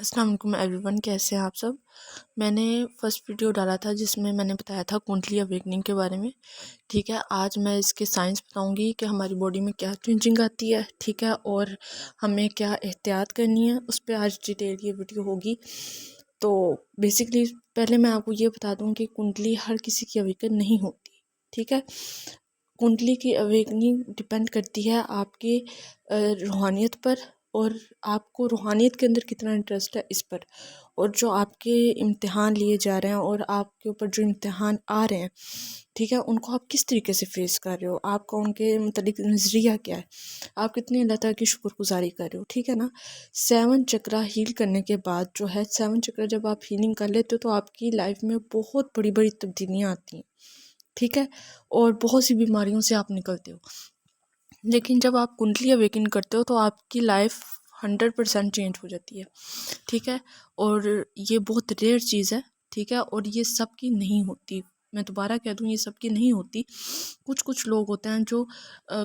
السلام علیکم every one, کیسے ہیں آپ سب؟ میں نے فرسٹ ویڈیو ڈالا تھا جس میں میں نے بتایا تھا کنڈلی اویکننگ کے بارے میں. ٹھیک ہے، آج میں اس کے سائنس بتاؤں گی کہ ہماری باڈی میں کیا چینجنگ آتی ہے. ٹھیک ہے، اور ہمیں کیا احتیاط کرنی ہے، اس پہ آج ڈیٹیل یہ ویڈیو ہوگی. تو بیسکلی پہلے میں آپ کو یہ بتا دوں کہ کنڈلی ہر کسی کی اویکن نہیں ہوتی. ٹھیک ہے، کنڈلی کی اویکننگ ڈپینڈ کرتی ہے آپ کی روحانیت پر، اور آپ کو روحانیت کے اندر کتنا انٹرسٹ ہے اس پر، اور جو آپ کے امتحان لیے جا رہے ہیں اور آپ کے اوپر جو امتحان آ رہے ہیں، ٹھیک ہے، ان کو آپ کس طریقے سے فیس کر رہے ہو، آپ کا ان کے متعلق نظریہ کیا ہے، آپ کتنی اللہ تعالیٰ کی شکر گزاری کر رہے ہو. ٹھیک ہے نا. 7 چکرا ہیل کرنے کے بعد جو ہے 7 چکرا جب آپ ہیلنگ کر لیتے ہو تو آپ کی لائف میں بہت بڑی بڑی تبدیلیاں آتی ہیں. ٹھیک ہے، اور بہت سی بیماریوں سے آپ نکلتے ہو. لیکن جب آپ کنڈلی اویکن کرتے ہو تو آپ کی لائف 100% چینج ہو جاتی ہے. ٹھیک ہے، اور یہ بہت ریئر چیز ہے. ٹھیک ہے، اور یہ سب کی نہیں ہوتی. میں دوبارہ کہہ دوں، یہ سب کی نہیں ہوتی. کچھ لوگ ہوتے ہیں جو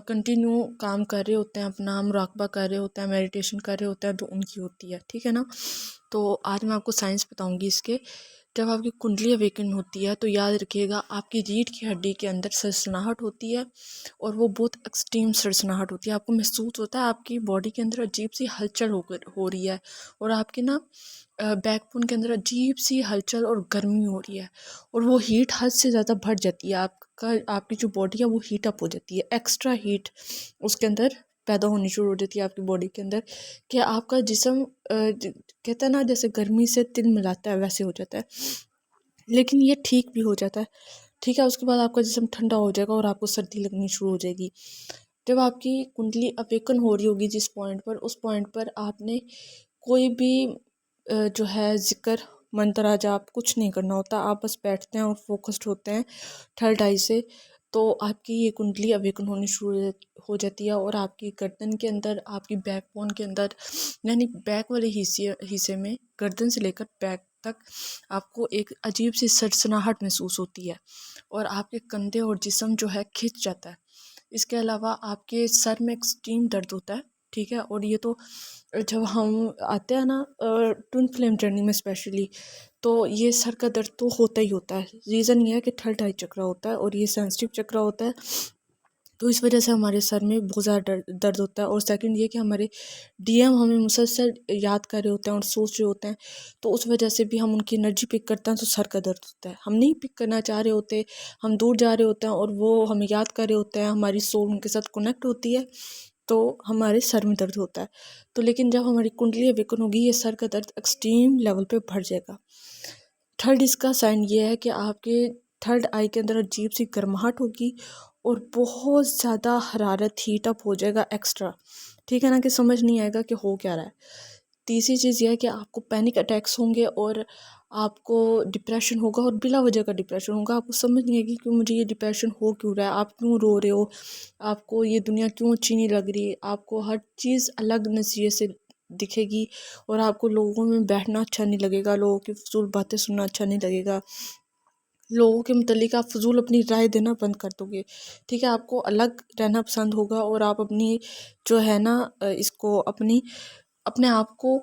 کنٹینیو کام کر رہے ہوتے ہیں، اپنا مراقبہ کر رہے ہوتے ہیں، میڈیٹیشن کر رہے ہوتے ہیں، تو ان کی ہوتی ہے. ٹھیک ہے نا. تو آج میں آپ کو سائنس بتاؤں گی اس کے. جب آپ کی کنڈلی اویکن ہوتی ہے تو یاد رکھیے گا، آپ کی ریڑھ کی ہڈی کے اندر سنسناہٹ ہوتی ہے، اور وہ بہت ایکسٹریم سنسناہٹ ہوتی ہے. آپ کو محسوس ہوتا ہے آپ کی باڈی کے اندر عجیب سی ہلچل ہو رہی ہے، اور آپ کے نا بیک بون کے اندر عجیب سی ہلچل اور گرمی ہو رہی ہے، اور وہ ہیٹ حد سے زیادہ بڑھ جاتی ہے. آپ کی جو باڈی ہے وہ ہیٹ اپ ہو جاتی ہے، ایکسٹرا ہیٹ اس کے اندر پیدا ہونی شروع ہو جاتی ہے آپ کی باڈی کے اندر، کہ آپ کا جسم کہتا ہے نا جیسے گرمی سے تل ملاتا ہے ویسے ہو جاتا ہے. لیکن یہ ٹھیک بھی ہو جاتا ہے. ٹھیک ہے، اس کے بعد آپ کا جسم ٹھنڈا ہو جائے گا اور آپ کو سردی لگنی شروع ہو جائے گی. جب آپ کی کنڈلی اویکن ہو رہی ہوگی جس پوائنٹ پر، اس پوائنٹ پر آپ نے کوئی بھی جو ہے ذکر منترا جاپ کچھ نہیں کرنا ہوتا. آپ بس بیٹھتے ہیں اور فوکسڈ ہوتے ہیں تھرڈ آئی سے، تو آپ کی یہ کنڈلی اویکن ہونی شروع ہو جاتی ہے. اور آپ کی گردن کے اندر، آپ کی بیک بون کے اندر، یعنی بیک والے حصے میں، گردن سے لے کر بیک تک آپ کو ایک عجیب سی سرسناہٹ محسوس ہوتی ہے، اور آپ کے کندھے اور جسم جو ہے کھنچ جاتا ہے. اس کے علاوہ آپ کے سر میں ایکسٹریم درد ہوتا ہے. ٹھیک ہے، اور یہ تو جب ہم آتے ہیں نا ٹوئن فلیم جرنی میں اسپیشلی، تو یہ سر کا درد تو ہوتا ہی ہوتا ہے. ریزن یہ ہے کہ تھرڈ آئی چکرا ہوتا ہے اور یہ سینسٹیو چکرا ہوتا ہے، تو اس وجہ سے ہمارے سر میں بہت زیادہ درد ہوتا ہے. اور سیکنڈ یہ کہ ہمارے ڈی ایم ہمیں مسلسل یاد کر رہے ہوتے ہیں اور سوچ رہے ہوتے ہیں، تو اس وجہ سے بھی ہم ان کی انرجی پک کرتے ہیں تو سر کا درد ہوتا ہے. ہم نہیں پک کرنا چاہ رہے ہوتے، ہم دور جا رہے ہوتے ہیں اور وہ ہمیں یاد کر رہے ہوتے ہیں، ہماری سول ان کے ساتھ کنیکٹ ہوتی ہے، تو ہمارے سر میں درد ہوتا ہے. تو لیکن جب ہماری کنڈلی اویکن ہوگی، یہ سر کا درد ایکسٹریم لیول پہ بڑھ جائے گا. تھرڈ اس کا سائن یہ ہے کہ آپ کے تھرڈ آئی کے اندر عجیب سی گرماہٹ ہوگی، اور بہت زیادہ حرارت ہیٹ اپ ہو جائے گا ایکسٹرا. ٹھیک ہے نا، کہ سمجھ نہیں آئے گا کہ ہو کیا رہا ہے. تیسری چیز یہ ہے کہ آپ کو پینک اٹیکس ہوں گے، اور آپ کو ڈپریشن ہوگا، اور بلا وجہ کا ڈپریشن ہوگا. آپ کو سمجھ نہیں آئے گی کہ مجھے یہ ڈپریشن ہو کیوں رہا ہے، آپ کیوں رو رہے ہو، آپ کو یہ دنیا کیوں اچھی نہیں لگ رہی. آپ کو ہر چیز الگ نظریے سے دکھے گی، اور آپ کو لوگوں میں بیٹھنا اچھا نہیں لگے گا، لوگوں کی فضول باتیں سننا اچھا نہیں لگے گا، لوگوں کے متعلق آپ فضول اپنی رائے دینا بند کر دو گے. ٹھیک ہے، آپ کو الگ رہنا پسند ہوگا، اور آپ اپنی جو ہے نا اس کو اپنے آپ کو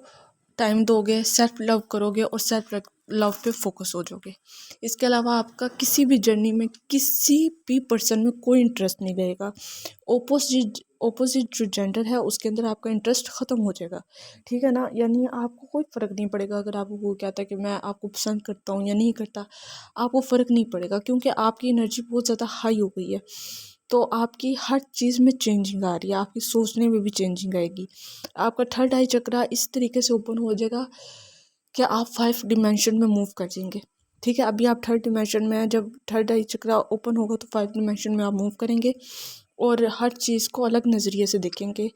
ٹائم دو گے، سیلف لو کرو گے، اور سیلف لو پہ فوکس ہو جاؤ گے. اس کے علاوہ آپ کا کسی بھی جرنی میں کسی بھی پرسن میں کوئی انٹرسٹ نہیں رہے گا. اپوزٹ جو جینڈر ہے اس کے اندر آپ کا انٹرسٹ ختم ہو جائے گا. ٹھیک ہے نا، یعنی آپ کو کوئی فرق نہیں پڑے گا اگر آپ کو کوئی کہتا ہے کہ میں آپ کو پسند کرتا ہوں یا نہیں کرتا، آپ کو فرق نہیں پڑے گا، کیونکہ آپ کی انرجی بہت زیادہ ہائی ہو گئی ہے. تو آپ کی ہر چیز میں چینجنگ آ رہی ہے، آپ کی سوچنے میں بھی چینجنگ آئے گی. آپ کا تھرڈ آئی چکرا اس طریقے سے اوپن ہو جائے گا کہ آپ 5 ڈیمینشن میں موو کر جائیں گے. ٹھیک ہے، ابھی آپ تھرڈ ڈیمینشن میں ہیں، جب تھرڈ آئی چکرا اوپن ہوگا تو 5 ڈیمینشن میں آپ موو کریں گے، اور ہر چیز کو الگ نظریے سے دیکھیں گے.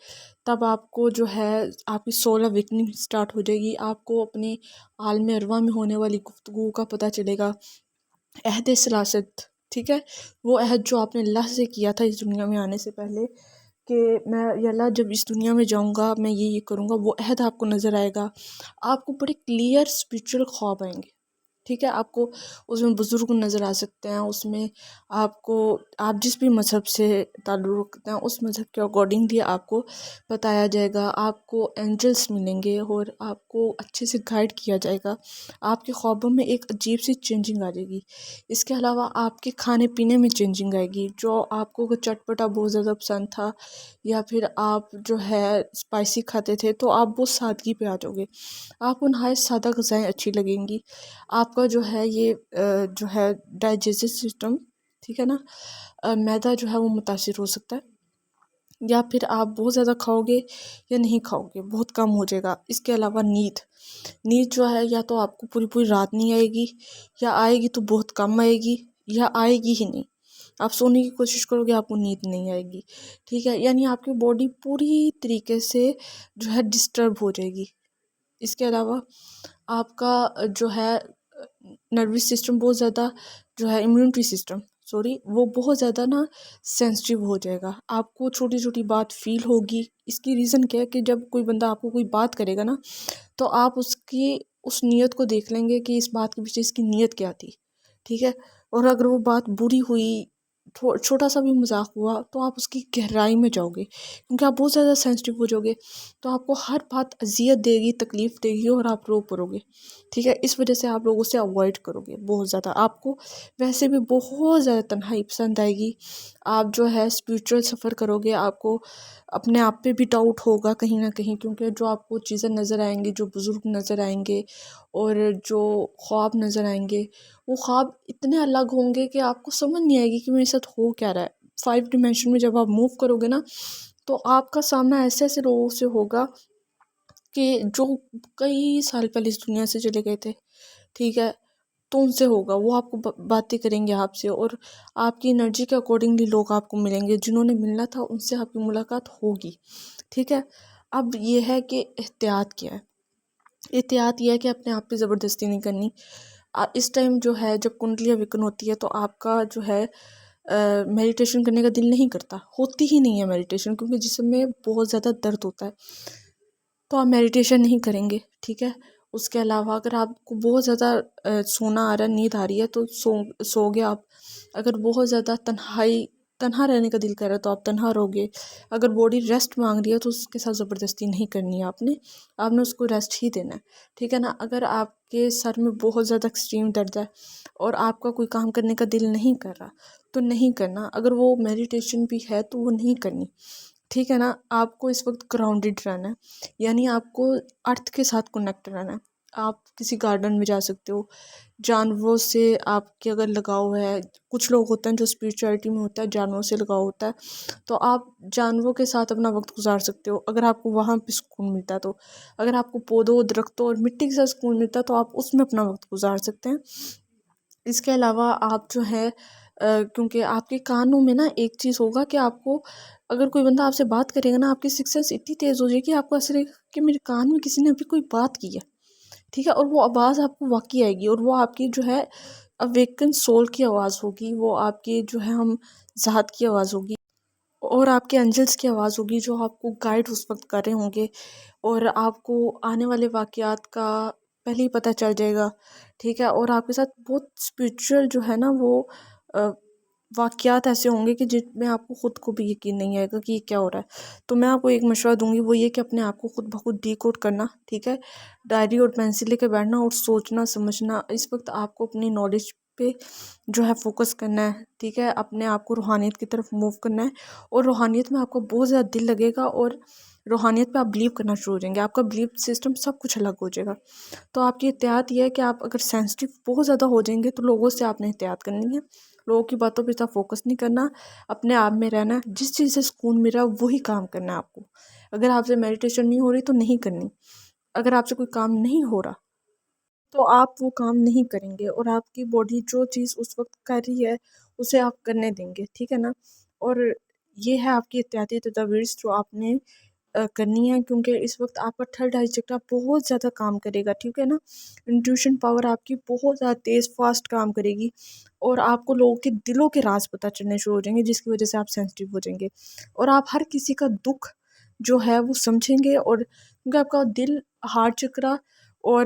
تب آپ کو جو ہے آپ کی سول اویکننگ سٹارٹ ہو جائے گی. آپ کو اپنی عالم ارواح میں ہونے والی گفتگو کا پتہ چلے گا، عہد ثلاثت. ٹھیک ہے، وہ عہد جو آپ نے اللہ سے کیا تھا اس دنیا میں آنے سے پہلے، کہ میں یا اللہ جب اس دنیا میں جاؤں گا میں یہ کروں گا، وہ عہد آپ کو نظر آئے گا. آپ کو بڑے کلیئر اسپریچول خواب آئیں گے. ٹھیک ہے، آپ کو اس میں بزرگ نظر آ سکتے ہیں، اس میں آپ جس بھی مذہب سے تعلق رکھتے ہیں اس مذہب کے اکارڈنگلی آپ کو بتایا جائے گا، آپ کو اینجلس ملیں گے اور آپ کو اچھے سے گائیڈ کیا جائے گا، آپ کے خوابوں میں ایک عجیب سی چینجنگ آ جائے گی۔ اس کے علاوہ آپ کے کھانے پینے میں چینجنگ آئے گی، جو آپ کو چٹپٹا بہت زیادہ پسند تھا یا پھر آپ جو ہے اسپائسی کھاتے تھے تو آپ وہ سادگی پہ آ جاؤ گے، آپ کو نہایت سادہ غذائیں اچھی لگیں گی، آپ کا جو ہے یہ جو ہے ڈائجسٹو سسٹم، ٹھیک ہے نا، معدہ جو ہے وہ متاثر ہو سکتا ہے، یا پھر آپ بہت زیادہ کھاؤ گے یا نہیں کھاؤ گے، بہت کم ہو جائے گا۔ اس کے علاوہ نیند جو ہے یا تو آپ کو پوری پوری رات نہیں آئے گی، یا آئے گی تو بہت کم آئے گی، یا آئے گی ہی نہیں، آپ سونے کی کوشش کرو گے آپ کو نیند نہیں آئے گی، ٹھیک ہے، یعنی آپ کی باڈی پوری طریقے سے جو ہے ڈسٹرب ہو جائے گی۔ اس کے علاوہ آپ کا جو ہے نروس سسٹم بہت زیادہ جو ہے امیونٹری سسٹم وہ بہت زیادہ نا سینسٹیو ہو جائے گا، آپ کو چھوٹی چھوٹی بات فیل ہوگی۔ اس کی ریزن کیا ہے کہ جب کوئی بندہ آپ کو کوئی بات کرے گا نا تو آپ اس نیت کو دیکھ لیں گے کہ اس بات کے پیچھے اس کی نیت کیا تھی، ٹھیک ہے، اور اگر وہ بات بری ہوئی، چھوٹا سا بھی مذاق ہوا تو آپ اس کی گہرائی میں جاؤ گے، کیونکہ آپ بہت زیادہ سینسٹیو ہو جاؤ گے، تو آپ کو ہر بات اذیت دے گی، تکلیف دے گی اور آپ رو پڑو گے، ٹھیک ہے، اس وجہ سے آپ لوگوں سے اوائڈ کرو گے بہت زیادہ۔ آپ کو ویسے بھی بہت زیادہ تنہائی پسند آئے گی، آپ جو ہے اسپریچول سفر کرو گے، آپ کو اپنے آپ پہ بھی ڈاؤٹ ہوگا کہیں نہ کہیں، کیونکہ جو آپ کو چیزیں نظر آئیں گی، جو بزرگ نظر آئیں گے اور جو خواب نظر آئیں گے، وہ خواب اتنے الگ ہوں گے کہ آپ کو سمجھ نہیں آئے گی کہ میرے ساتھ ہو کیا رہا ہے۔ 5 ڈیمینشن میں جب آپ موو کرو گے نا تو آپ کا سامنا ایسے ایسے لوگوں سے ہوگا کہ جو کئی سال پہلے اس دنیا سے چلے گئے تھے، ٹھیک ہے، تو ان سے ہوگا، وہ آپ کو باتیں کریں گے آپ سے، اور آپ کی انرجی کے اکارڈنگلی لوگ آپ کو ملیں گے، جنہوں نے ملنا تھا ان سے آپ کی ملاقات ہوگی، ٹھیک ہے۔ اب یہ ہے کہ احتیاط کیا ہے، احتیاط یہ ہے کہ اپنے آپ پہ زبردستی نہیں کرنی۔ اس ٹائم جو ہے جب کنڈلی اویکن ہوتی ہے تو آپ کا جو ہے میڈیٹیشن کرنے کا دل نہیں کرتا، ہوتی ہی نہیں ہے میڈیٹیشن، کیونکہ جسم میں بہت زیادہ درد ہوتا ہے، تو آپ میڈیٹیشن نہیں کریں گے، ٹھیک ہے۔ اس کے علاوہ اگر آپ کو بہت زیادہ سونا آ رہا ہے، نیند آ رہی ہے تو سو گے آپ، اگر بہت زیادہ تنہا رہنے کا دل کر رہا ہے تو آپ تنہا رہو گے، اگر باڈی ریسٹ مانگ رہی ہے تو اس کے ساتھ زبردستی نہیں کرنی ہے، آپ نے اس کو ریسٹ ہی دینا ہے، ٹھیک ہے نا۔ اگر آپ کے سر میں بہت زیادہ ایکسٹریم درد ہے اور آپ کا کوئی کام کرنے کا دل نہیں کر رہا تو نہیں کرنا، اگر وہ میڈیٹیشن بھی ہے تو وہ نہیں کرنی، ٹھیک ہے نا۔ آپ کو اس وقت گراؤنڈڈ رہنا ہے، یعنی آپ کو ارتھ کے ساتھ کنیکٹ رہنا ہے۔ آپ کسی گارڈن میں جا سکتے ہو، جانوروں سے آپ کے اگر لگاؤ ہے، کچھ لوگ ہوتے ہیں جو اسپریچولیٹی میں ہوتا ہے جانوروں سے لگاؤ ہوتا ہے، تو آپ جانوروں کے ساتھ اپنا وقت گزار سکتے ہو اگر آپ کو وہاں پہ سکون ملتا ہے، تو اگر آپ کو پودوں، درختوں اور مٹی کے ساتھ سکون ملتا ہے تو آپ اس میں اپنا وقت گزار سکتے ہیں۔ اس کے علاوہ آپ جو ہے کیونکہ آپ کے کانوں میں نا ایک چیز ہوگا کہ آپ کو اگر کوئی بندہ آپ سے بات کرے گا نا، آپ کی سکس سینس اتنی تیز ہو جائے گی، آپ کو ایسا لگے گا کہ میرے کان میں کسی نے ابھی کوئی بات کی ہے، ٹھیک ہے، اور وہ آواز آپ کو واقعی آئے گی، اور وہ آپ کی جو ہے اویکن سول کی آواز ہوگی، وہ آپ کی جو ہے ہم ذات کی آواز ہوگی، اور آپ کے انجلس کی آواز ہوگی جو آپ کو گائیڈ اس وقت کر رہے ہوں گے، اور آپ کو آنے والے واقعات کا پہلے ہی پتہ چل جائے گا، ٹھیک ہے، اور آپ کے ساتھ بہت اسپریچول جو ہے نا وہ واقعات ایسے ہوں گے کہ جن میں آپ کو خود کو بھی یقین نہیں آئے گا کہ یہ کیا ہو رہا ہے۔ تو میں آپ کو ایک مشورہ دوں گی، وہ یہ کہ اپنے آپ کو خود بخود ڈی کوڈ کرنا، ٹھیک ہے، ڈائری اور پینسل لے کے بیٹھنا اور سوچنا سمجھنا۔ اس وقت آپ کو اپنی نالج پہ جو ہے فوکس کرنا ہے، ٹھیک ہے، اپنے آپ کو روحانیت کی طرف موو کرنا ہے، اور روحانیت میں آپ کو بہت زیادہ دل لگے گا، اور روحانیت پہ آپ بلیو کرنا شروع ہو جائیں گے، آپ کا بلیو سسٹم سب کچھ الگ ہو جائے گا۔ تو آپ کی احتیاط یہ ہے کہ آپ اگر سینسٹیو بہت زیادہ ہو جائیں گے تو لوگوں سے آپ نے احتیاط کرنی ہے، لوگوں کی باتوں پہ اتنا فوکس نہیں کرنا، اپنے آپ میں رہنا ہے، جس چیز سے سکون مل رہا ہے وہی کام کرنا ہے آپ کو۔ اگر آپ سے میڈیٹیشن نہیں ہو رہی تو نہیں کرنی، اگر آپ سے کوئی کام نہیں ہو رہا تو آپ وہ کام نہیں کریں گے، اور آپ کی باڈی جو چیز اس وقت کر رہی ہے اسے آپ کرنے دیں گے، ٹھیک ہے نا۔ اور یہ ہے آپ کی احتیاطی تدابیر جو آپ نے کرنی ہے، کیونکہ اس وقت آپ کا تھرڈ آئی چکرا بہت زیادہ کام کرے گا، ٹھیک ہے نا، انٹیوشن پاور آپ کی بہت زیادہ تیز فاسٹ کام کرے گی، اور آپ کو لوگوں کے دلوں کے راز پتہ چلنے شروع ہو جائیں گے، جس کی وجہ سے آپ سینسٹیو ہو جائیں گے، اور آپ ہر کسی کا دکھ جو ہے وہ سمجھیں گے، اور کیونکہ آپ کا دل، ہارٹ چکرا اور